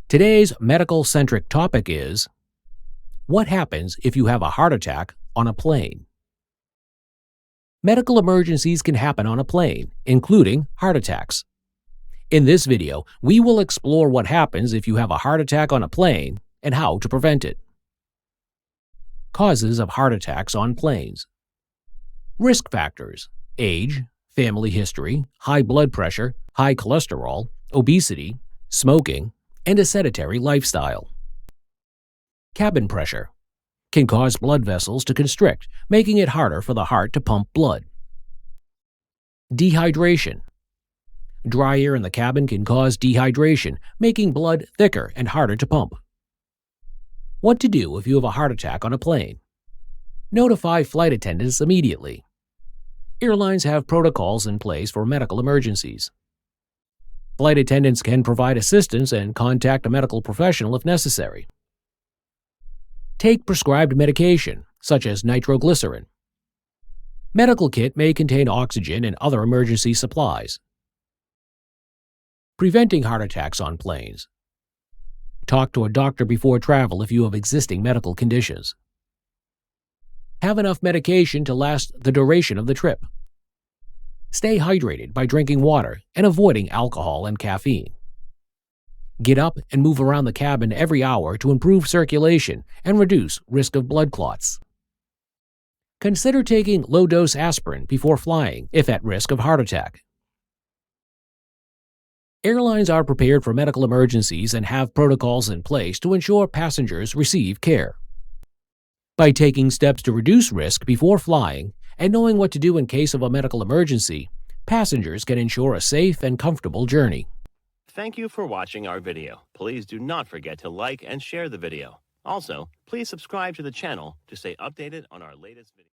Today's medical-centric topic is, what happens if you have a heart attack on a plane? Medical emergencies can happen on a plane, including heart attacks. In this video, we will explore what happens if you have a heart attack on a plane and how to prevent it. Causes of heart attacks on planes. Risk factors: age, family history, high blood pressure, high cholesterol, obesity, smoking, and a sedentary lifestyle. Cabin pressure can cause blood vessels to constrict, making it harder for the heart to pump blood. Dehydration. Dry air in the cabin can cause dehydration, making blood thicker and harder to pump. What to do if you have a heart attack on a plane? Notify flight attendants immediately. Airlines have protocols in place for medical emergencies. Flight attendants can provide assistance and contact a medical professional if necessary. Take prescribed medication, such as nitroglycerin. Medical kit may contain oxygen and other emergency supplies. Preventing heart attacks on planes. Talk to a doctor before travel if you have existing medical conditions. Have enough medication to last the duration of the trip. Stay hydrated by drinking water and avoiding alcohol and caffeine. Get up and move around the cabin every hour to improve circulation and reduce risk of blood clots. Consider taking low-dose aspirin before flying if at risk of heart attack. Airlines are prepared for medical emergencies and have protocols in place to ensure passengers receive care. By taking steps to reduce risk before flying and knowing what to do in case of a medical emergency, passengers can ensure a safe and comfortable journey. Thank you for watching our video. Please do not forget to like and share the video. Also, please subscribe to the channel to stay updated on our latest videos.